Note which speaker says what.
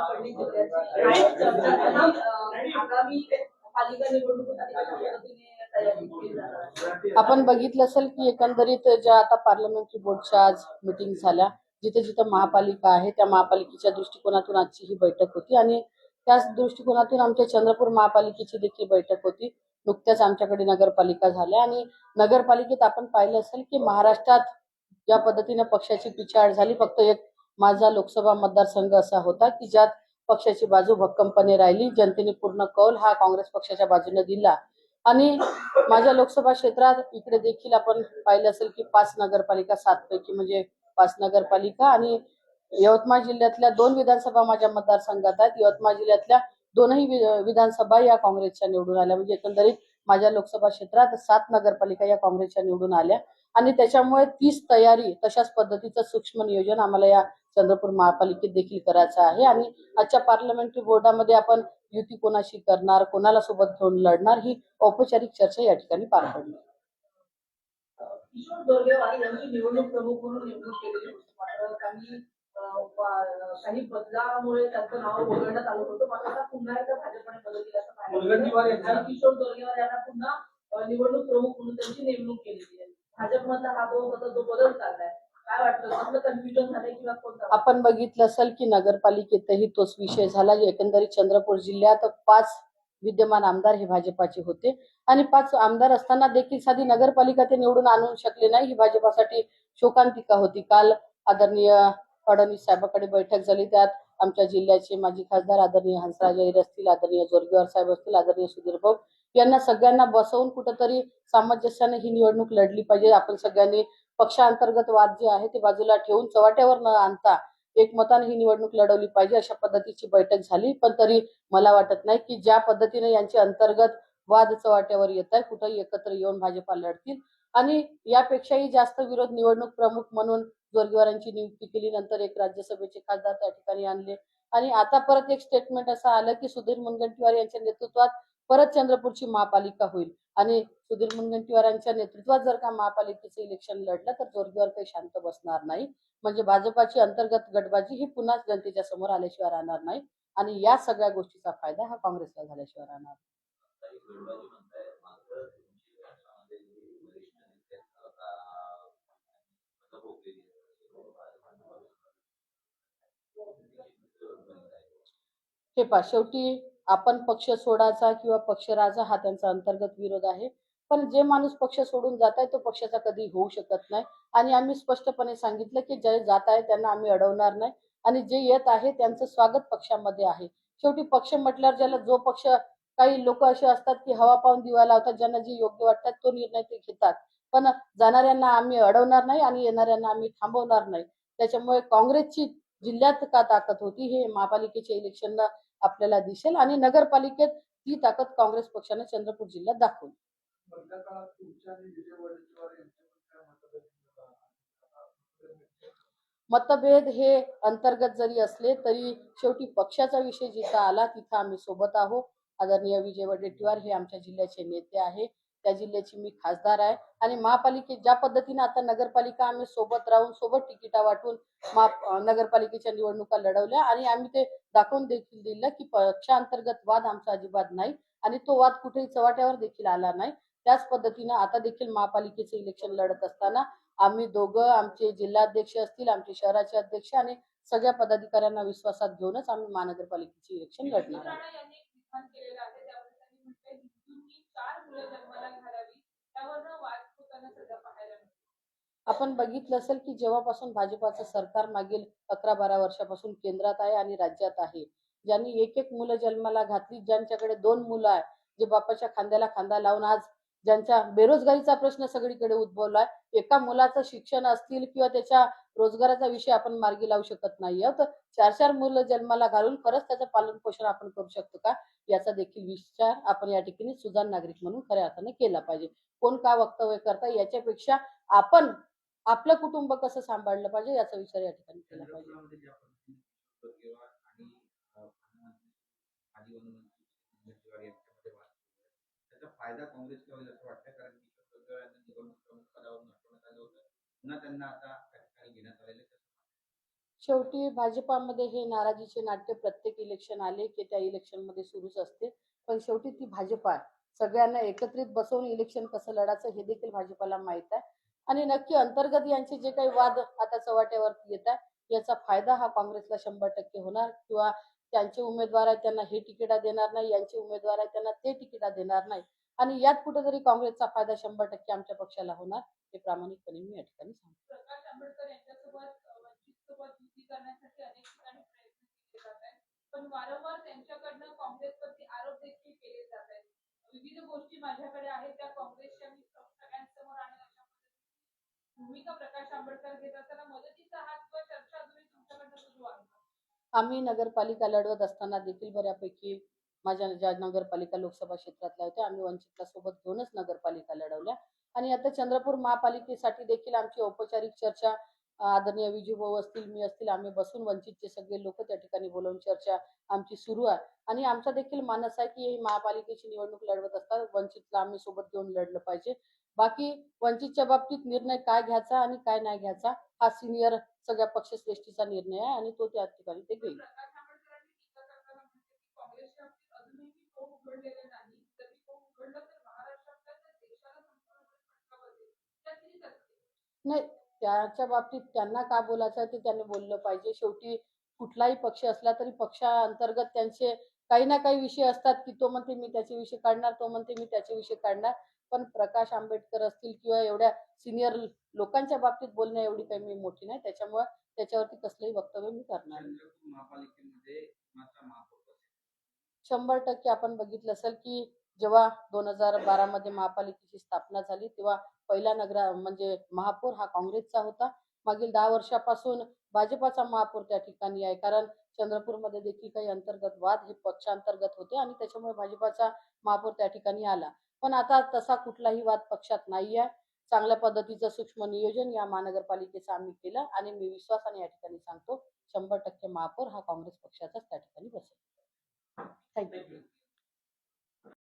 Speaker 1: पडली जिल्ह्याची काय चर्चा झाली आगामी पालिका निवडणुकीसाठी कशा पद्धतीने तयारी केली जाणार आहे?
Speaker 2: आपण बघितलं असेल की एकंदरीत ज्या आता पार्लमेंटरी बोर्डच्या आज मीटिंग झाल्या, जिथे जिथे महापालिका आहे त्या महापालिकेच्या दृष्टिकोनातून आजची ही बैठक होती आणि त्याच दृष्टिकोनातून आमच्या चंद्रपूर महापालिकेची देखील बैठक होती. नुकत्याच आमच्याकडे नगरपालिका झाल्या आणि नगरपालिकेत आपण पाहिलं असेल की महाराष्ट्रात ज्या पद्धतीने पक्षाची पिछाड झाली, फक्त एक माझा लोकसभा मतदारसंघ असा होता की ज्यात पक्षाची बाजू भक्कमपणे राहिली. जनतेने पूर्ण कौल हा काँग्रेस पक्षाच्या बाजूने दिला आणि माझ्या लोकसभा क्षेत्रात इकडे देखील आपण पाहिलं असेल की 5 नगरपालिका 7 पैकी म्हणजे 5 नगरपालिका आणि यवतमाळ जिल्ह्यातल्या 2 विधानसभा माझ्या मतदारसंघात आहेत. यवतमाळ जिल्ह्यातल्या दोनही विधानसभा या काँग्रेसच्या निवडून आल्या, म्हणजे एकंदरीत माझ्या लोकसभा क्षेत्रात 7 नगरपालिका या काँग्रेसच्या निवडून आल्या आणि त्याच्यामुळे तीच तयारी तशाच पद्धतीचं सूक्ष्म नियोजन आम्हाला या चंद्रपूर महापालिकेत देखील करायचं आहे आणि आजच्या पार्लमेंटरी बोर्डामध्ये आपण युती कोणाशी करणार, कोणाला सोबत घेऊन लढणार ही औपचारिक चर्चा या ठिकाणी पार पडली.
Speaker 1: किशोर दोर्गेवार यांची निवडणूक प्रमुख म्हणून नेमणूक केलेली होती, मात्र काही बदलामुळे त्यांचं नाव वगळण्यात आलं होतं. मात्र आता पुन्हा एकदा भाजपने बदल केल्याचं पाहिलं आणि किशोर दोर्गेवार यांना पुन्हा निवडणूक प्रमुख म्हणून त्यांची नेमणूक केलेली आहे. भाजपमधला हा जो बदल चाललाय, काय वाटतं, आपलं कन्फ्युजन झालंय किंवा कोणतं?
Speaker 2: आपण बघितलं असेल की नगरपालिकेतही तोच विषय झाला. एकंदरीत चंद्रपूर जिल्ह्यात 5 विद्यमान आमदार हे भाजपाचे होते आणि 5 आमदार असताना देखील साधी नगरपालिका ते निवडून आणू शकले नाही. ही भाजपासाठी शोकांतिका होती. काल आदरणीय फडणवीस साहेबांकडे बैठक झाली, त्यात आमच्या जिल्ह्याचे माजी खासदार आदरणीय हंसराज अहिर असतील, आदरणीय जोरगेवार साहेब असतील, आदरणीय सुधीर भाऊ यांना सगळ्यांना बसवून कुठेतरी सामंजस्याने ही निवडणूक लढली पाहिजे. आपण सगळ्यांनी पक्षांतर्गत वाद जे आहे ते बाजूला ठेवून चव्हाट्यावर न आणता एकमताने ही निवडणूक लढवली पाहिजे अशा पद्धतीची बैठक झाली. पण तरी मला वाटत नाही की ज्या पद्धतीने यांचे अंतर्गत वाद चव्हाट्यावर येत आहे, कुठेही एकत्र येऊन भाजपा लढतील आणि यापेक्षाही जास्त विरोध निवडणूक प्रमुख म्हणून जोरगेवारांची नियुक्ती केली, नंतर एक राज्यसभेचे खासदार त्या ठिकाणी आणले आणि आता परत एक स्टेटमेंट असं आलं की सुधीर मुनगंटीवार यांच्या नेतृत्वात परत चंद्रपूरची महापालिका होईल आणि सुधीर मुनगंटीवारांच्या नेतृत्वात जर का महापालिकेचं इलेक्शन लढलं तर जोरगेवार काही शांत बसणार नाही. म्हणजे भाजपाची अंतर्गत गटबाजी ही पुन्हा जनतेच्या समोर आल्याशिवाय राहणार नाही आणि या सगळ्या गोष्टीचा फायदा हा काँग्रेसला झाल्याशिवाय राहणार. हे पहा, शेवटी आपण पक्ष सोडायचा किंवा पक्ष राजा हा त्यांचा अंतर्गत विरोध आहे, पण जे माणूस पक्ष सोडून जात आहे तो पक्षाचा कधी होऊ शकत नाही आणि आम्ही स्पष्टपणे सांगितलं की जे जात आहे त्यांना आम्ही अडवणार नाही आणि जे येत आहे त्यांचं स्वागत पक्षामध्ये आहे. शेवटी पक्ष म्हटल्यावर ज्याला जो पक्ष, काही लोक असे असतात की हवा पाहून दिवा लावतात, ज्यांना जे योग्य वाटतात तो निर्णय ते घेतात, पण जाणाऱ्यांना आम्ही अडवणार नाही आणि येणाऱ्यांना आम्ही थांबवणार नाही. त्याच्यामुळे काँग्रेसची जिल्ह्यात का ताकद होती हे महापालिकेच्या इलेक्शनला आपल्याला दिसेल आणि नगरपालिकेत ती ताकद काँग्रेस पक्षाने चंद्रपूर जिल्ह्यात दाखवली. मतभेद हे अंतर्गत जरी असले तरी शेवटी पक्षाचा विषय जिथं आला तिथं आम्ही सोबत आहोत. आदरणीय विजय वडेट्टीवार हे आमच्या जिल्ह्याचे नेते आहे, त्या जिल्ह्याची मी खासदार आहे आणि महापालिकेत ज्या पद्धतीने आता नगरपालिका आम्ही सोबत राहून सोबत तिकिटा वाटून नगरपालिकेच्या निवडणुका लढवल्या आणि आम्ही ते दाखवून देखील दिलं की पक्षांतर्गत वाद आमचा अजिबात नाही आणि तो वाद कुठेही चव्हाट्यावर देखील आला नाही. त्याच पद्धतीनं आता देखील महापालिकेचे इलेक्शन लढत असताना आम्ही दोघं, आमचे जिल्हाध्यक्ष असतील, आमचे शहराचे अध्यक्ष आणि सगळ्या पदाधिकाऱ्यांना विश्वासात घेऊनच आम्ही महानगरपालिकेचे इलेक्शन लढणार आहोत. आपण बघितलं असेल की जेव्हापासून भाजपाचं सरकार मागील 11-12 वर्षापासून केंद्रात आहे आणि राज्यात आहे, ज्यांनी एक मुलं जन्माला घातली, ज्यांच्याकडे 2 मुलं आहे, जे बापाच्या खांद्याला खांदा लावून आज ज्यांच्या बेरोजगारीचा प्रश्न सगळीकडे उद्भवलाय, एका मुलाचं शिक्षण असतील किंवा त्याच्या रोजगाराचा विषय आपण मार्गी लावू शकत नाही आहोत, तर 4-4 मुलं जन्माला घालून खरंच त्याचं पालन पोषण आपण करू शकतो का, याचा देखील विचार आपण या ठिकाणी सुजाण नागरिक म्हणून खऱ्या अर्थाने केला पाहिजे. कोण काय वक्तव्य करता याच्यापेक्षा आपण आपलं कुटुंब कसं सांभाळलं पाहिजे याचा विचार या ठिकाणी केला पाहिजे.
Speaker 3: फायदा काँग्रेसला होईल असं वाटतं, कारण की निवडणूक प्रमुख पदावरून हटवण्यात आलं होतं, पुन्हा त्यांना आता त्या ठिकाणी घेण्यात आलेले.
Speaker 2: शेवटी भाजपामध्ये हे नाराजीचे नाट्य प्रत्येक इलेक्शन आले की त्या इलेक्शन मध्ये सुरूच असते. पण शेवटी ती भाजपा आहे. सगळ्यांना एकत्रित बसवून इलेक्शन कसं लढायचं हे देखील भाजपाला माहित आहे. आणि नक्की अंतर्गत यांचे जे काही वाद आता चव्हाट्यावरती येत आहे याचा फायदा हा काँग्रेसला 100% होणार किंवा त्यांचे उमेदवार आहे त्यांना हे तिकिटा देणार नाही, यांचे उमेदवार आहे त्यांना ते तिकिटा देणार नाही. आणि यात कुठेतरी काँग्रेसचा फायदा 100% आमच्या पक्षाला होणार हे प्रामाणिकपणे मी या ठिकाणी सांगतो.
Speaker 1: प्रकाश आंबेडकर यांच्यासोबत वंचितसोबत युती करण्यासाठी अनेक ठिकाणी प्रयत्न केले जात आहेत. पण वारंवार त्यांच्याकडनं काँग्रेसवरती आरोप देखील केले जात आहेत. विविध गोष्टी माझ्याकडे आहेत त्या काँग्रेसच्या मी सगळ्यांसमोर आणेन अशा पद्धतीची भूमिका प्रकाश आंबेडकर घेत असताना मदतीचा हात किंवा चर्चा अजूनही तुमच्याकडनं सुरू आहे का?
Speaker 2: आम्ही नगरपालिका लढवत असताना देखील बऱ्यापैकी माझ्या ज्या नगरपालिका लोकसभा क्षेत्रातल्या होत्या आम्ही वंचितला सोबत घेऊनच नगरपालिका लढवल्या. आणि आता चंद्रपूर महापालिकेसाठी देखील आमची औपचारिक चर्चा आदरणीय विजूभाऊ असतील, मी असतील, आम्ही बसून वंचितचे सगळे लोक त्या ठिकाणी बोलावून चर्चा आमची सुरू आहे. आणि आमचा देखील मानस आहे की महापालिकेची निवडणूक लढवत असताना वंचितला आम्ही सोबत घेऊन लढलं पाहिजे. बाकी वंचितच्या बाबतीत निर्णय काय घ्यायचा आणि काय नाही घ्यायचा हा सिनियर सगळ्या पक्षश्रेष्ठीचा निर्णय आहे आणि तो त्या ठिकाणी ते घेईल.
Speaker 1: प्रकाश आंबेडकरांनी टीका करताना म्हटले की काँग्रेसच्या बाबतीत अजूनही मी तोंड उघडलेले नाही. जर मी तोंड उघडलं तर महाराष्ट्रात काय तर देशाला संपूर्णपणे फटका बसेल. त्या किती तथ्य?
Speaker 2: नाही, त्याच्या बाबतीत त्यांना का बोलायचं आहे ते त्यांनी बोललं पाहिजे. शेवटी कुठलाही पक्ष असला तरी पक्षांतर्गत त्यांचे काही ना काही विषय असतात की तो म्हणते मी त्याचे विषय काढणार, तो म्हणते मी त्याचे विषय काढणार. पण प्रकाश आंबेडकर असतील किंवा एवढ्या सिनियर लोकांच्या बाबतीत बोलण्या एवढी काही मी मोठी नाही, त्याच्यामुळे त्याच्यावरती कसलंही वक्तव्य मी करणार नाही.
Speaker 3: चंद्रपूर महापालिकेमध्ये कुणाचा महापौर बसेल?
Speaker 2: 100% आपण बघितलं असेल की जेव्हा 2012 मध्ये महापालिकेची स्थापना झाली तेव्हा पहिला म्हणजे महापौर हा काँग्रेसचा होता. मागील 10 वर्षापासून भाजपाचा महापौर त्या ठिकाणी आहे. कारण चंद्रपूरमध्ये देखील काही अंतर्गत वाद हे पक्षांतर्गत होते आणि त्याच्यामुळे भाजपाचा महापौर त्या ठिकाणी आला. पण आता तसा कुठलाही वाद पक्षात नाही आहे. चांगल्या पद्धतीचं सूक्ष्म नियोजन या महानगरपालिकेचं आम्ही केलं आणि मी विश्वासाने या ठिकाणी सांगतो 100% महापौर हा काँग्रेस पक्षाचाच त्या ठिकाणी बसेल. थँक्यू.